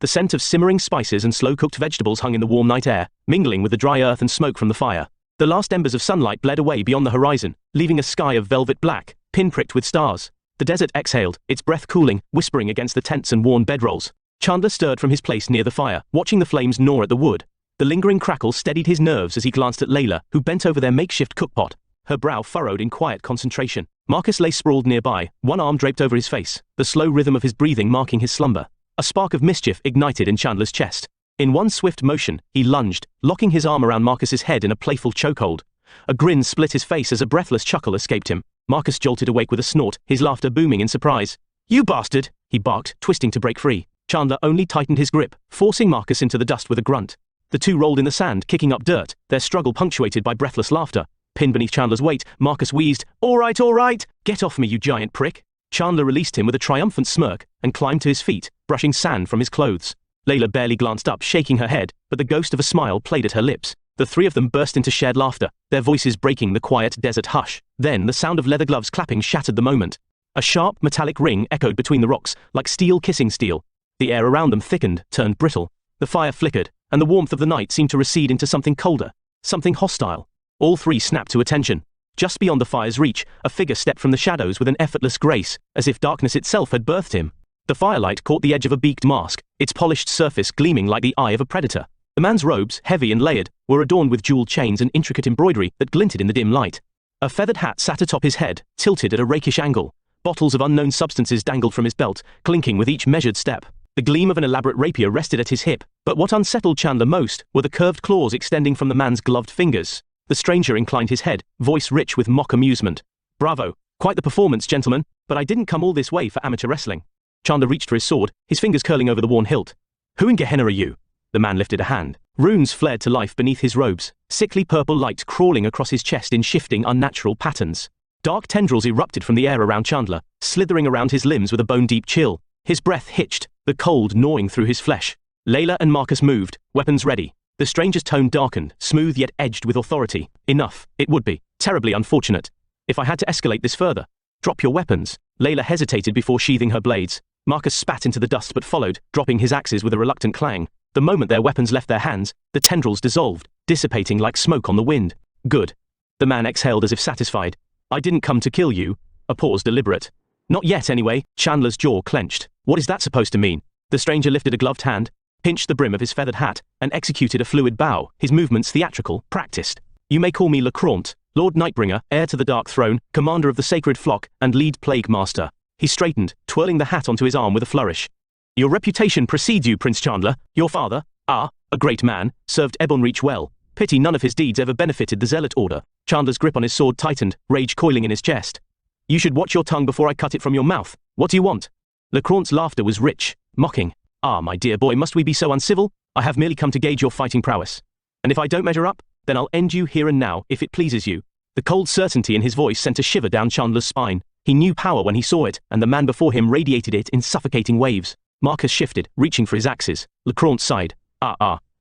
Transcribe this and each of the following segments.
The scent of simmering spices and slow-cooked vegetables hung in the warm night air, mingling with the dry earth and smoke from the fire. The last embers of sunlight bled away beyond the horizon, leaving a sky of velvet black, pinpricked with stars. The desert exhaled, its breath cooling, whispering against the tents and worn bedrolls. Chandler stirred from his place near the fire, watching the flames gnaw at the wood. The lingering crackle steadied his nerves as he glanced at Layla, who bent over their makeshift cookpot, her brow furrowed in quiet concentration. Marcus lay sprawled nearby, one arm draped over his face, the slow rhythm of his breathing marking his slumber. A spark of mischief ignited in Chandler's chest. In one swift motion, he lunged, locking his arm around Marcus's head in a playful chokehold. A grin split his face as a breathless chuckle escaped him. Marcus jolted awake with a snort, his laughter booming in surprise. "You bastard!" he barked, twisting to break free. Chandler only tightened his grip, forcing Marcus into the dust with a grunt. The two rolled in the sand, kicking up dirt, their struggle punctuated by breathless laughter. Pinned beneath Chandler's weight, Marcus wheezed, all right, get off me, you giant prick." Chandler released him with a triumphant smirk and climbed to his feet, brushing sand from his clothes. Layla barely glanced up, shaking her head, but the ghost of a smile played at her lips. The three of them burst into shared laughter, their voices breaking the quiet desert hush. Then the sound of leather gloves clapping shattered the moment. A sharp, metallic ring echoed between the rocks, like steel kissing steel. The air around them thickened, turned brittle. The fire flickered, and the warmth of the night seemed to recede into something colder, something hostile. All three snapped to attention. Just beyond the fire's reach, a figure stepped from the shadows with an effortless grace, as if darkness itself had birthed him. The firelight caught the edge of a beaked mask, its polished surface gleaming like the eye of a predator. The man's robes, heavy and layered, were adorned with jeweled chains and intricate embroidery that glinted in the dim light. A feathered hat sat atop his head, tilted at a rakish angle. Bottles of unknown substances dangled from his belt, clinking with each measured step. The gleam of an elaborate rapier rested at his hip, but what unsettled Chandler most were the curved claws extending from the man's gloved fingers. The stranger inclined his head, voice rich with mock amusement. "Bravo. Quite the performance, gentlemen, but I didn't come all this way for amateur wrestling." Chandler reached for his sword, his fingers curling over the worn hilt. "Who in Gehenna are you?" The man lifted a hand. Runes flared to life beneath his robes, sickly purple light crawling across his chest in shifting, unnatural patterns. Dark tendrils erupted from the air around Chandler, slithering around his limbs with a bone-deep chill. His breath hitched, the cold gnawing through his flesh. Layla and Marcus moved, weapons ready. The stranger's tone darkened, smooth yet edged with authority. "Enough, it would be. Terribly unfortunate. If I had to escalate this further." "Drop your weapons." Layla hesitated before sheathing her blades. Marcus spat into the dust but followed, dropping his axes with a reluctant clang. The moment their weapons left their hands, the tendrils dissolved, dissipating like smoke on the wind. "Good." The man exhaled as if satisfied. "I didn't come to kill you." A pause deliberate. "Not yet, anyway." Chandler's jaw clenched. "What is that supposed to mean?" The stranger lifted a gloved hand, pinched the brim of his feathered hat, and executed a fluid bow, his movements theatrical, practiced. "You may call me Lecraunt, Lord Nightbringer, heir to the Dark Throne, commander of the Sacred Flock, and lead Plague Master." He straightened, twirling the hat onto his arm with a flourish. "Your reputation precedes you, Prince Chandler. Your father, a great man, served Ebonreach well. Pity none of his deeds ever benefited the Zealot Order." Chandler's grip on his sword tightened, rage coiling in his chest. "You should watch your tongue before I cut it from your mouth. What do you want?" Lecraunt's laughter was rich, mocking. "Ah, my dear boy, must we be so uncivil? I have merely come to gauge your fighting prowess. And if I don't measure up, then I'll end you here and now, if it pleases you." The cold certainty in his voice sent a shiver down Chandler's spine. He knew power when he saw it, and the man before him radiated it in suffocating waves. Marcus shifted, reaching for his axes. Lecraunt sighed.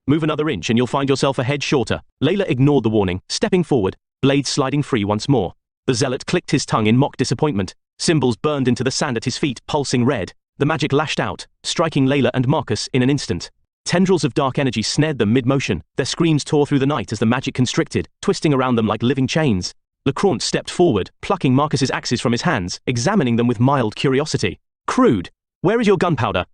Move another inch and you'll find yourself a head shorter." Layla ignored the warning, stepping forward, blades sliding free once more. The zealot clicked his tongue in mock disappointment. Symbols burned into the sand at his feet, pulsing red. The magic lashed out, striking Layla and Marcus in an instant. Tendrils of dark energy snared them mid-motion. Their screams tore through the night as the magic constricted, twisting around them like living chains. Lecraunt stepped forward, plucking Marcus's axes from his hands, examining them with mild curiosity. "Crude. Where is your gunpowder?"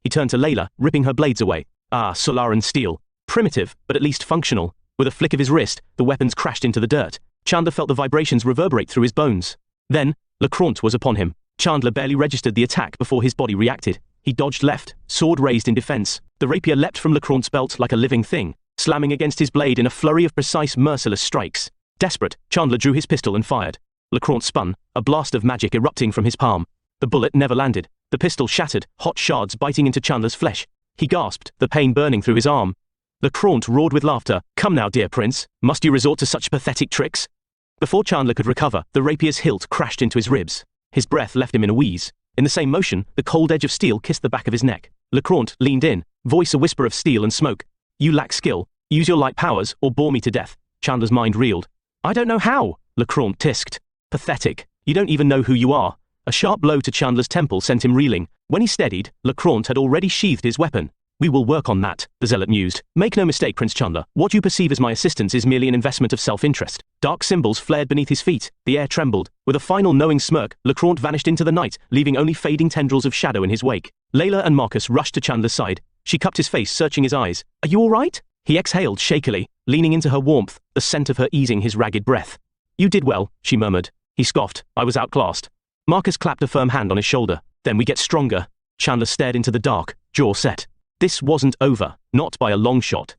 He turned to Layla, ripping her blades away. Solaran steel. Primitive, but at least functional. With a flick of his wrist, the weapons crashed into the dirt. Chandler felt the vibrations reverberate through his bones. Then, Lecraunt was upon him. Chandler barely registered the attack before his body reacted. He dodged left, sword raised in defense. The rapier leapt from Lecraunt's belt like a living thing, slamming against his blade in a flurry of precise, merciless strikes. Desperate, Chandler drew his pistol and fired. Lecraunt spun, a blast of magic erupting from his palm. The bullet never landed. The pistol shattered, hot shards biting into Chandler's flesh. He gasped, the pain burning through his arm. Lecraunt roared with laughter. "Come now, dear prince. Must you resort to such pathetic tricks?" Before Chandler could recover, the rapier's hilt crashed into his ribs. His breath left him in a wheeze. In the same motion, the cold edge of steel kissed the back of his neck. Lecraunt leaned in, voice a whisper of steel and smoke. "You lack skill. Use your light powers, or bore me to death." Chandler's mind reeled. "I don't know how," Lecraunt tisked. "Pathetic. You don't even know who you are." A sharp blow to Chandler's temple sent him reeling. When he steadied, Lecraunt had already sheathed his weapon. We will work on that, the zealot mused. Make no mistake, Prince Chandler, what you perceive as my assistance is merely an investment of self-interest. Dark symbols flared beneath his feet, the air trembled. With a final knowing smirk, Lekraunt vanished into the night, leaving only fading tendrils of shadow in his wake. Layla and Marcus rushed to Chandler's side. She cupped his face, searching his eyes. Are you all right? He exhaled shakily, leaning into her warmth, the scent of her easing his ragged breath. You did well, she murmured. He scoffed. I was outclassed. Marcus clapped a firm hand on his shoulder. Then we get stronger. Chandler stared into the dark, jaw set. This wasn't over, not by a long shot.